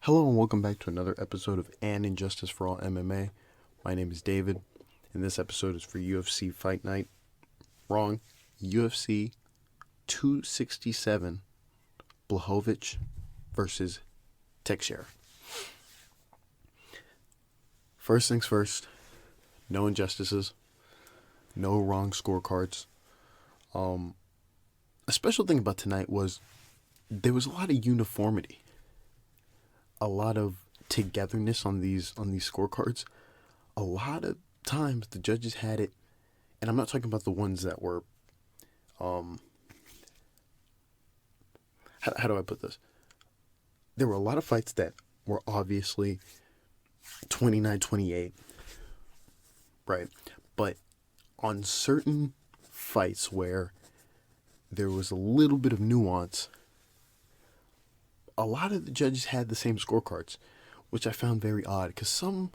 Hello and welcome back to another episode of Injustice For All MMA. My name is David, and this episode is for UFC Fight Night. Wrong. UFC 267, Blachowicz V Teixeira. First things first, no injustices, no wrong scorecards. A special thing about tonight was there was a lot of uniformity. A lot of togetherness on these scorecards. A lot of times the judges had it, and I'm not talking about the ones that were how do I put this? There were a lot of fights that were obviously 29-28, right? But on certain fights where there was a little bit of nuance, a lot of the judges had the same scorecards, which I found very odd, because some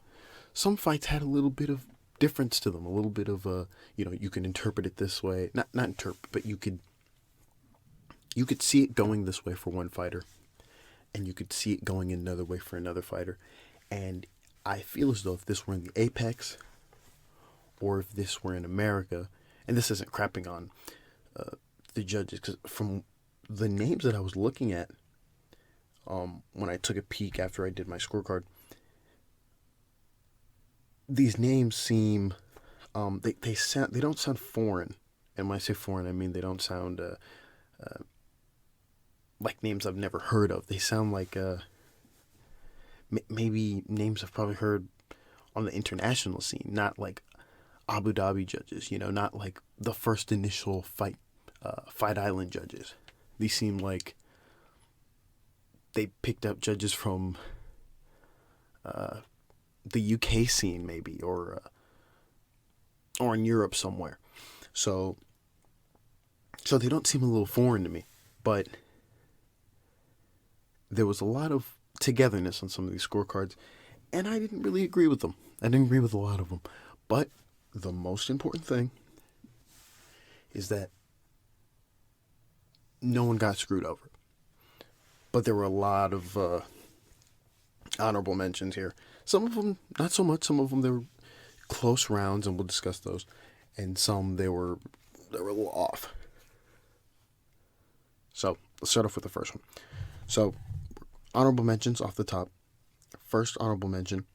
fights had a little bit of difference to them, a little bit of you can interpret it this way, not interpret, but you could see it going this way for one fighter, and you could see it going another way for another fighter. And I feel as though if this were in the Apex, or if this were in America, and this isn't crapping on the judges, because from the names that I was looking at, when I took a peek after I did my scorecard, these names seem, they don't sound foreign. And when I say foreign, I mean they don't sound like names I've never heard of. They sound like maybe names I've probably heard on the international scene, not like Abu Dhabi judges, not like the first initial Fight Island judges. These seem like they picked up judges from the UK scene, maybe, or in Europe somewhere. So they don't seem a little foreign to me. But there was a lot of togetherness on some of these scorecards, and I didn't really agree with them. I didn't agree with a lot of them. But the most important thing is that no one got screwed over. But there were a lot of honorable mentions here. Some of them, not so much. Some of them, they were close rounds, and we'll discuss those. And some, they were a little off. So, let's start off with the first one. So, honorable mentions off the top. First honorable mention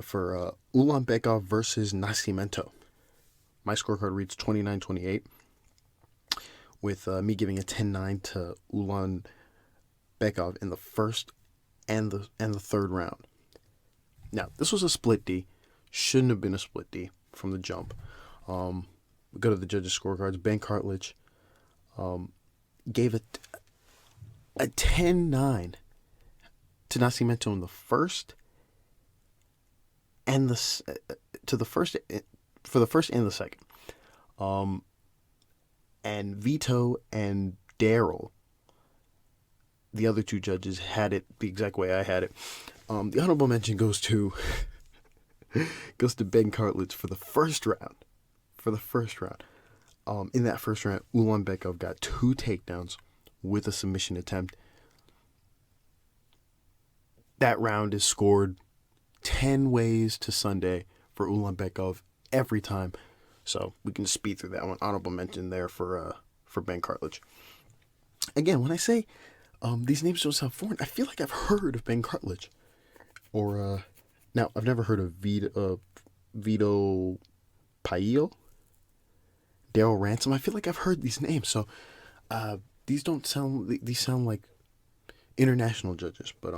for Ulanbekov versus Nascimento. My scorecard reads 29-28, with me giving a 10-9 to Ulanbekov in the first and the third round. Now, this was a split D. Shouldn't have been a split D from the jump. We go to the judges' scorecards. Ben Cartlidge gave a 10-9 to Nascimento in the first and for the first and the second. And Vito and Daryl, the other two judges, had it the exact way I had it. The honorable mention goes to Ben Cartlidge for the first round. In that first round, Ulanbekov got 2 takedowns with a submission attempt. That round is scored 10 ways to Sunday for Ulanbekov every time. So we can speed through that one. Honorable mention there for Ben Cartlidge. Again, when I say these names don't sound foreign, I feel like I've heard of Ben Cartlidge. Or, now, I've never heard of Vito Paillo, Daryl Ransom. I feel like I've heard these names. So, these sound like international judges. But,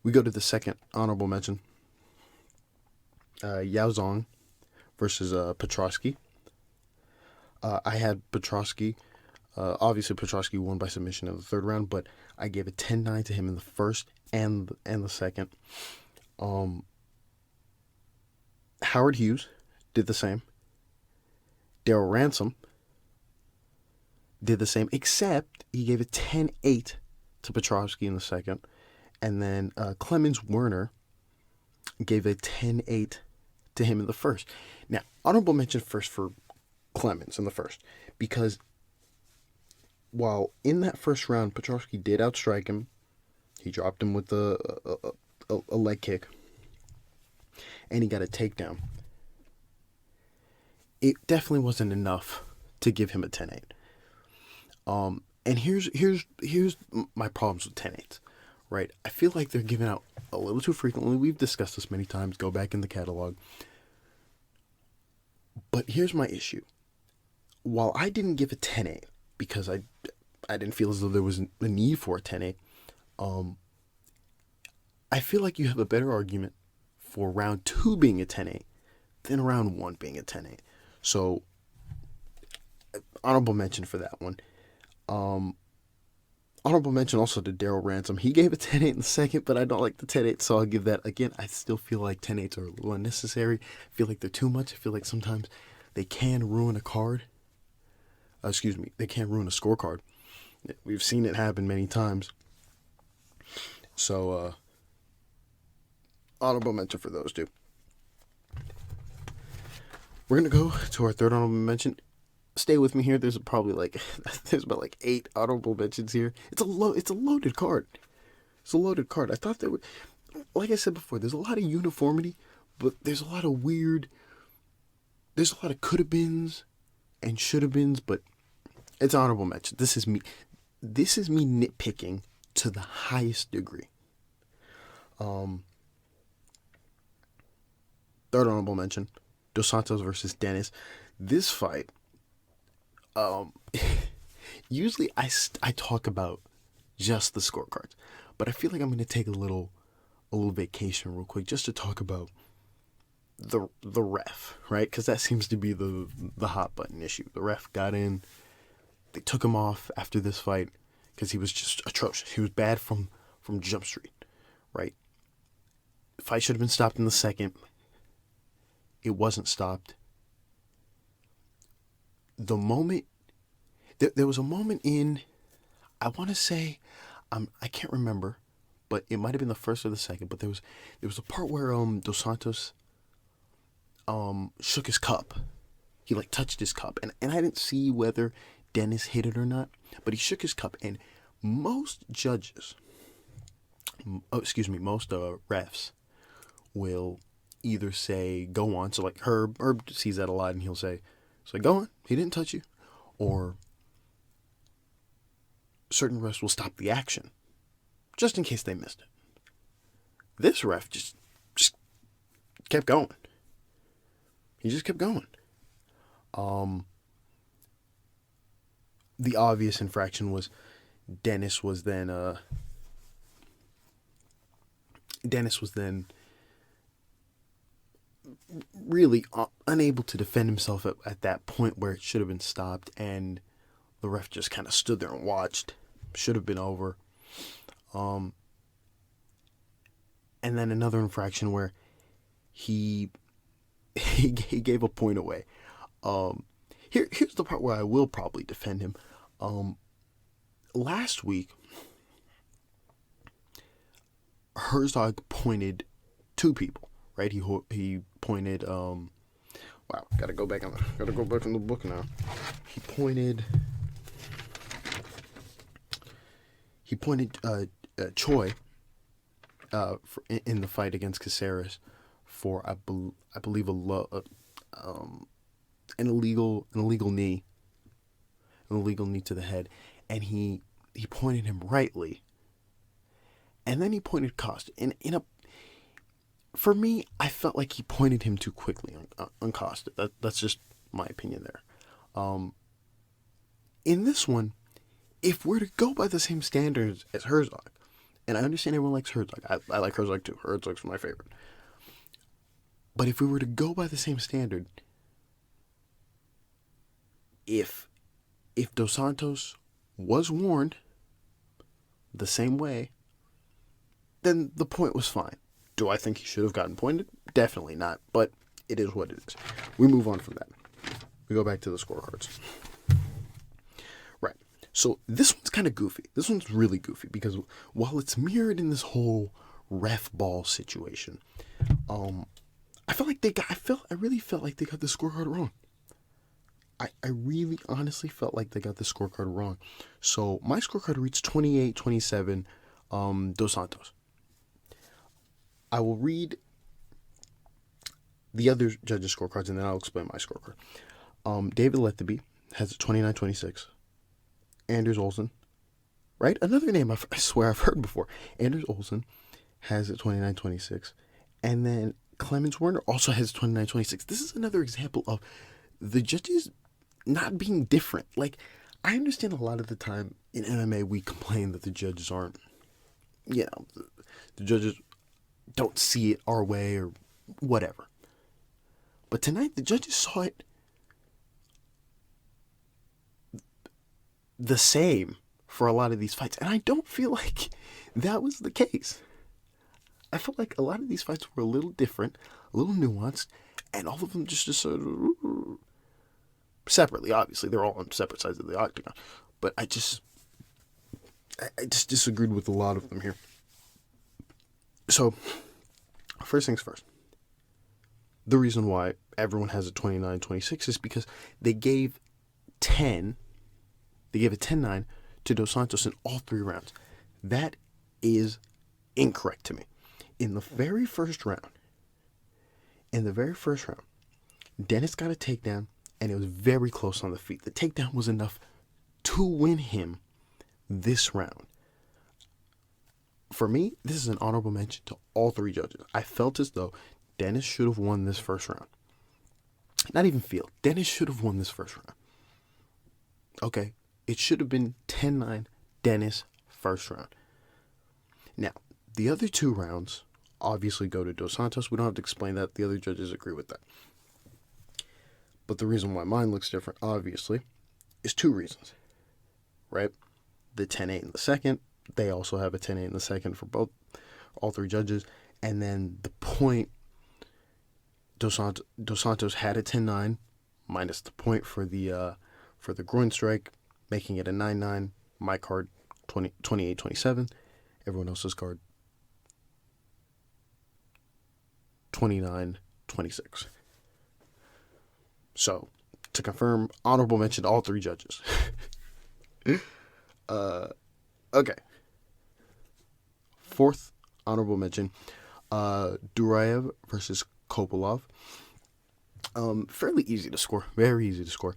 we go to the second honorable mention. Yaozong versus Petroski. I had Petroski. Obviously, Petroski won by submission in the third round, but I gave a 10-9 to him in the first and the second. Howard Hughes did the same. Daryl Ransom did the same, except he gave a 10-8 to Petroski in the second. And then Clemens Werner gave a 10-8 to him in the first. Now, honorable mention first for Clemens in the first, because while in that first round, Petroski did outstrike him, He dropped him with a leg kick, and he got a takedown. It definitely wasn't enough to give him a 10-8. And here's my problems with 10-8s, right? I feel like they're given out a little too frequently. We've discussed this many times. Go back in the catalog. But here's my issue. While I didn't give a 10-8 because I didn't feel as though there was a need for a 10-8, I feel like you have a better argument for round 2 being a 10-8 than round 1 being a 10-8. So, honorable mention for that one. Honorable mention also to Daryl Ransom. He gave a 10-8 in the second, but I don't like the 10-8, so I'll give that. Again, I still feel like 10-8s are a little unnecessary. I feel like they're too much. I feel like sometimes they can ruin a card. They can ruin a scorecard. We've seen it happen many times. So, honorable mention for those two. We're going to go to our third honorable mention. Stay with me here. There's about 8 honorable mentions here. It's a loaded card. It's a loaded card. I thought there were, like I said before, there's a lot of uniformity, but there's a lot of could have beens and should have beens, but it's honorable mention. This is me nitpicking to the highest degree. Third honorable mention, Dos Santos versus Denis. This fight, usually I talk about just the scorecards, but I feel like I'm going to take a little vacation real quick just to talk about the ref, right? Because that seems to be the hot button issue. The ref got in. They took him off after this fight because he was just atrocious. He was bad from Jump Street, right? The fight should have been stopped in the second. It wasn't stopped. The moment, there was a moment in, I want to say, I can't remember, but it might have been the first or the second, but there was a part where Dos Santos shook his cup. He touched his cup, and I didn't see whether Denis hit it or not, but he shook his cup, and most refs will either say go on. So Herb sees that a lot, and he'll say, go on, he didn't touch you, or certain refs will stop the action just in case they missed it. This ref just kept going. He just kept going. The obvious infraction was Denis was then really unable to defend himself at that point where it should have been stopped, and the ref just kind of stood there and watched. Should have been over. And then another infraction where he gave a point away. Here's the part where I will probably defend him. Last week, Herzog pointed 2 people, right? He pointed. Gotta go back in the book now. He pointed Choi in the fight against Caceres for I believe an illegal knee to the head, and he pointed him rightly, and then he pointed Costa for me, I felt like he pointed him too quickly on Costa. That's just my opinion there. In this one, if we're to go by the same standards as Herzog, and I understand everyone likes Herzog. I like Herzog too. Herzog's my favorite. But if we were to go by the same standard, if Dos Santos was warned the same way, then the point was fine. Do I think he should have gotten pointed? Definitely not, but it is what it is. We move on from that. We go back to the scorecards. Right. So this one's kind of goofy. This one's really goofy because while it's mirrored in this whole ref ball situation, I really felt like they got the scorecard wrong. I really honestly felt like they got the scorecard wrong. So my scorecard reads 28-27 Dos Santos. I will read the other judges' scorecards, and then I'll explain my scorecard. David Lethaby has a 29-26. Anders Olsen, right? Another name I swear I've heard before. Anders Olsen has a 29-26. And then Clemens Werner also has 29-26. This is another example of the judges not being different. Like, I understand a lot of the time in MMA we complain that the judges aren't, the judges don't see it our way or whatever. But tonight, the judges saw it the same for a lot of these fights. And I don't feel like that was the case. I felt like a lot of these fights were a little different, a little nuanced, and all of them just sort of separately. Obviously, they're all on separate sides of the octagon. But I just disagreed with a lot of them here. So, first things first. The reason why everyone has a 29-26 is because they gave a 10-9 to Dos Santos in all three rounds. That is incorrect to me. In the very first round, Denis got a takedown, and it was very close on the feet. The takedown was enough to win him this round. For me, this is an honorable mention to all three judges. I felt as though Denis should have won this first round. Not even feel. Denis should have won this first round. Okay. It should have been 10-9 Denis first round. Now, the other two rounds obviously go to Dos Santos. We don't have to explain that. The other judges agree with that. But the reason why mine looks different, obviously, is two reasons. Right? The 10-8 in the second. They also have a 10-8 in the second for all three judges. And then the point, Dos Santos had a 10-9 minus the point for the groin strike, making it a 9-9. My card, 28-27. Everyone else's card, 29-26. So, to confirm, honorable mention to all three judges. Okay. Fourth honorable mention, Duraev versus Kopalov. Fairly easy to score. Very easy to score.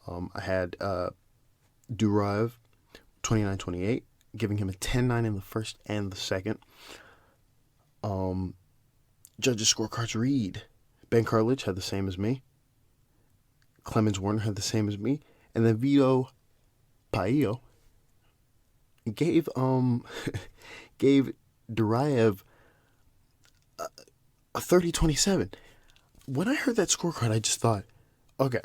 I had Duraev 29-28, giving him a 10-9 in the first and the second. Judges' scorecards read: Ben Carlich had the same as me. Clemens Werner had the same as me. And then Vito Paio gave Duraev a 30-27. When I heard that scorecard, I just thought, okay,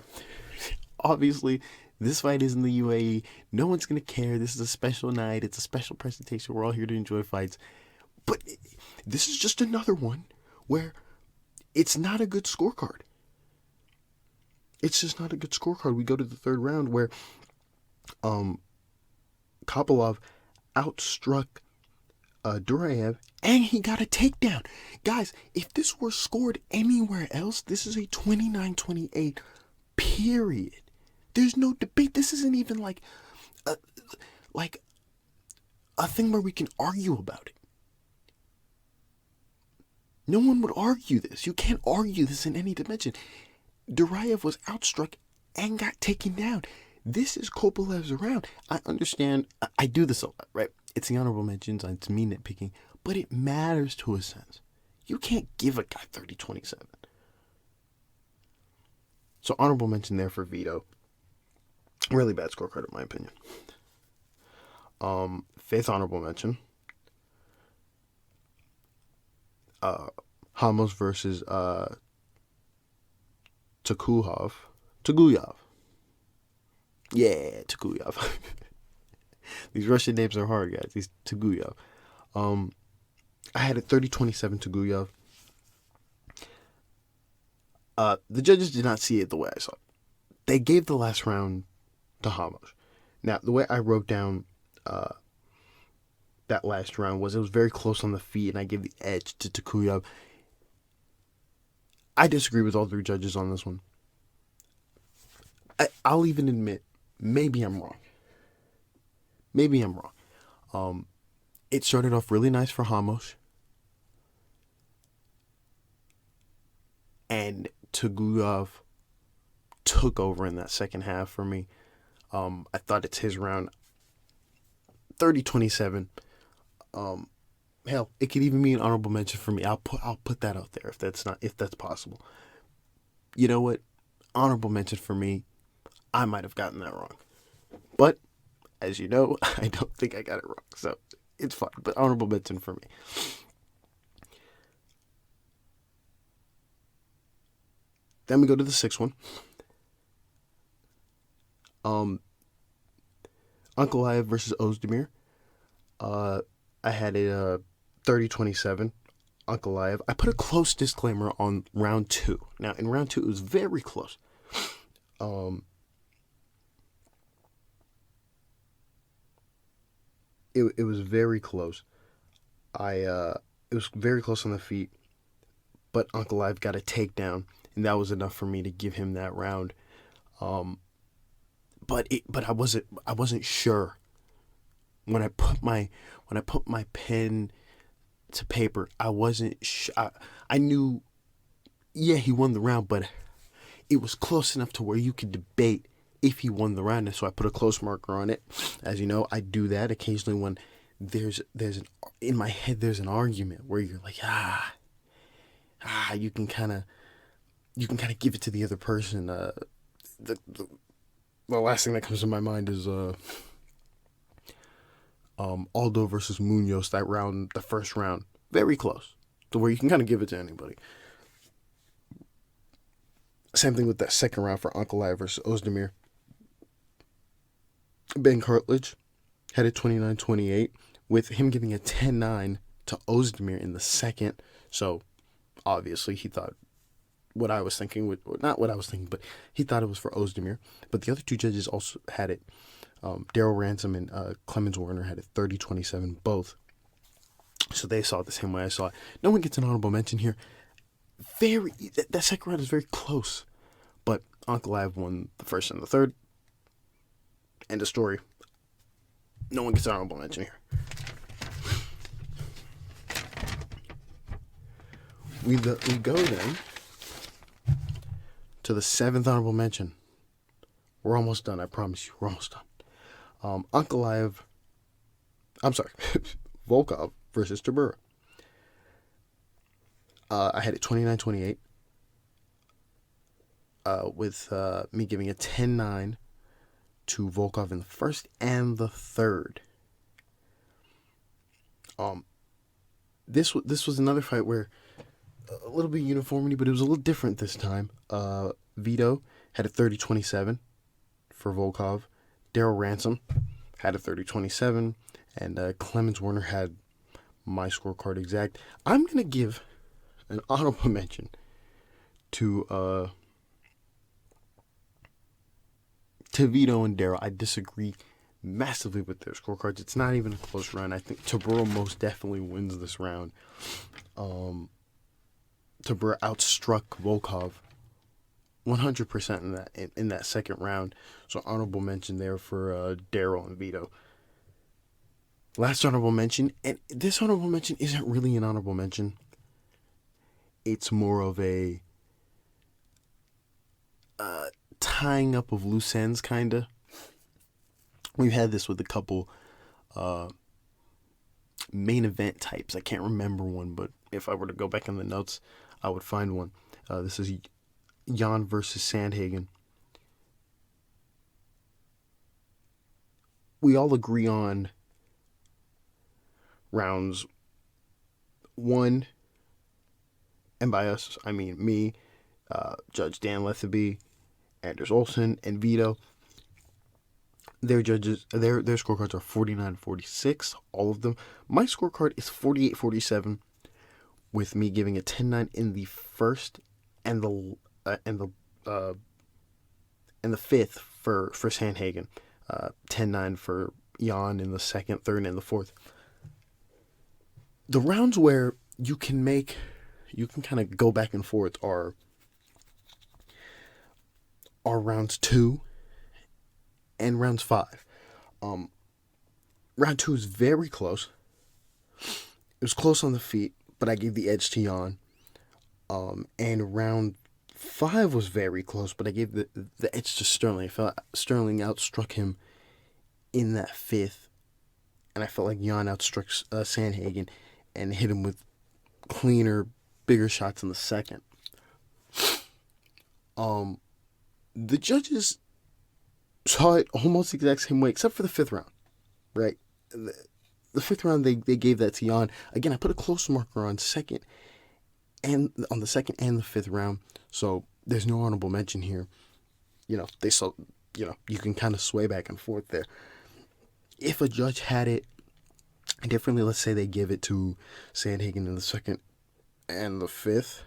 obviously this fight is in the UAE. No one's going to care. This is a special night. It's a special presentation. We're all here to enjoy fights. But this is just another one where it's not a good scorecard. It's just not a good scorecard. We go to the third round where Kopalov outstruck Duraev, and he got a takedown. Guys, if this were scored anywhere else, this is a 29-28, period. There's no debate. This isn't even like a thing where we can argue about it. No one would argue this. You can't argue this in any dimension. Duraev was outstruck and got taken down. This is Kopalov's round. I understand. I do this a lot, right? It's the honorable mentions. It's me nitpicking. But it matters to a sense. You can't give a guy 30-27. So honorable mention there for Vito. Really bad scorecard in my opinion. Fifth honorable mention. Ramos versus Tukhugov. Yeah, Tukhugov. These Russian names are hard, guys. These Tukhugov. I had a 30-27 Tukhugov. The judges did not see it the way I saw it. They gave the last round to Ramos. Now, the way I wrote down that last round was it was very close on the feet, and I gave the edge to Tukhugov. I disagree with all three judges on this one. I'll even admit, maybe I'm wrong. It started off really nice for Ramos. And Tukhugov took over in that second half for me. I thought it's his round. 30-27. Hell, it could even be an honorable mention for me. I'll put that out there if that's possible. You know what? Honorable mention for me. I might have gotten that wrong. But as you know, I don't think I got it wrong. So it's fine. But honorable mention for me. Then we go to the sixth one. Ankalaev versus Oezdemir. I had it 30-27. Ankalaev. I put a close disclaimer on round 2. Now, in round 2, it was very close. It was very close. It was very close on the feet, but Ankalaev got a takedown, and that was enough for me to give him that round. But I wasn't sure when I put my pen to paper. I wasn't sure. I knew, yeah, he won the round, but it was close enough to where you could debate if he won the round, and so I put a close marker on it. As you know, I do that occasionally when in my head there's an argument where you're like, you can kind of give it to the other person. The last thing that comes to my mind is Aldo versus Munoz, that round, the first round, very close to where you can kind of give it to anybody. Same thing with that second round for Ankalaev versus Oezdemir. Ben Cartledge had it 29-28 with him giving a 10-9 to Oezdemir in the second. So obviously he thought what I was thinking, not what I was thinking, but he thought it was for Oezdemir. But the other two judges also had it. Daryl Ransom and Clemens Warner had it 30-27 both. So they saw it the same way I saw it. No one gets an honorable mention here. That second round is very close. But Ankalaev won the first and the third. End of story. No one gets an honorable mention here. We go then to the seventh honorable mention. We're almost done, I promise you. We're almost done. Volkov versus Tribura. I had it 29-28 with me giving a 10-9 to Volkov in the first and the third. This was another fight where a little bit of uniformity, but it was a little different this time. Vito had a 30-27 for Volkov. Daryl Ransom had a 30-27, and Clemens Warner had my scorecard exact. I'm gonna give an honorable mention to Vito and Daryl. I disagree massively with their scorecards. It's not even a close round. I think Tribura most definitely wins this round. Tribura outstruck Volkov 100% in that second round. So honorable mention there for Daryl and Vito. Last honorable mention, and this honorable mention isn't really an honorable mention. It's more of a tying up of loose ends, kind of. We've had this with a couple main event types. I can't remember one, but if I were to go back in the notes, I would find one. This is Jan versus Sandhagen. We all agree on rounds 1, and by us, I mean me, Judge Dan Letheby, Anders Olsen, and Vito. Their scorecards are 49-46, all of them. My scorecard is 48-47, with me giving a 10-9 in the first and the fifth for Sandhagen, 10-9 for Jan in the second, third, and the fourth. The rounds where you can kind of go back and forth are rounds 2 and rounds 5. Round 2 is very close. was close on the feet, but I gave the edge to Jan. And round 5 was very close, but I gave the edge to Sterling. I felt Sterling outstruck him in that 5th, and I felt like Jan outstruck Sandhagen and hit him with cleaner, bigger shots in the 2nd. The judges saw it almost the exact same way, except for the 5th round, right? The 5th round, they gave that to Jan. Again, I put a close marker on the 2nd and the 5th round, so there's no honorable mention here. They saw, you can kind of sway back and forth there. If a judge had it differently, let's say they give it to Sandhagen in the 2nd and the 5th,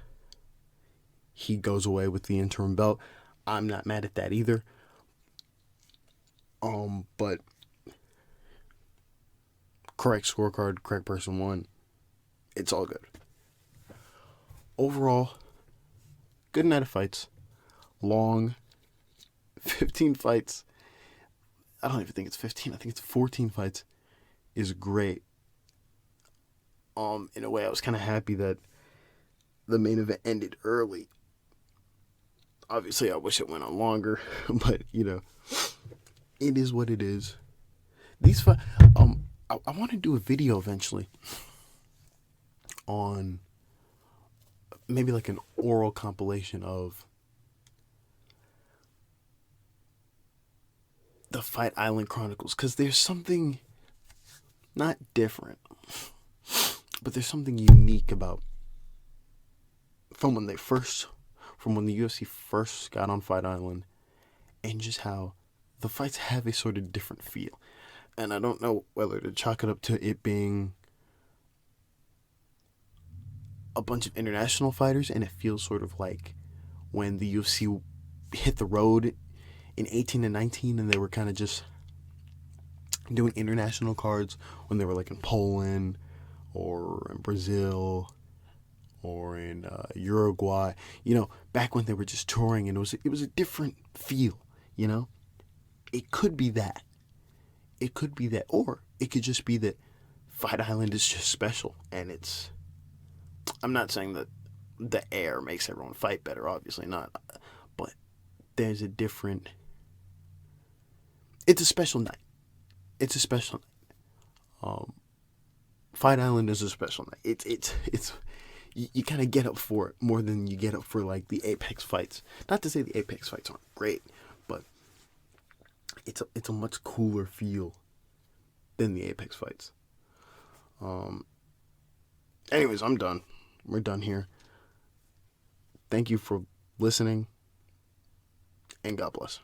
he goes away with the interim belt. I'm not mad at that either. But correct scorecard, correct person won. It's all good. Overall, good night of fights. Long, 15 fights. I don't even think it's 15. I think it's 14 fights. Is great. In a way, I was kind of happy that the main event ended early. Obviously, I wish it went on longer, but it is what it is. These fights, I want to do a video eventually on maybe like an oral compilation of the Fight Island Chronicles, because there's something not different, but there's something unique about from when the UFC first got on Fight Island, and just how the fights have a sort of different feel. And I don't know whether to chalk it up to it being a bunch of international fighters, and it feels sort of like when the UFC hit the road in 18 and 19, and they were kind of just doing international cards when they were like in Poland or in Brazil or in Uruguay, back when they were just touring, and it was a different feel, It could be that. It could be that, or it could just be that Fight Island is just special, and I'm not saying that the air makes everyone fight better, obviously not, but there's a different, it's a special night. It's a special night. Fight Island is a special night. It's you kind of get up for it more than you get up for like the Apex fights. Not to say the Apex fights aren't great, but it's a much cooler feel than the Apex fights. Anyways, I'm done. We're done here. Thank you for listening, and God bless.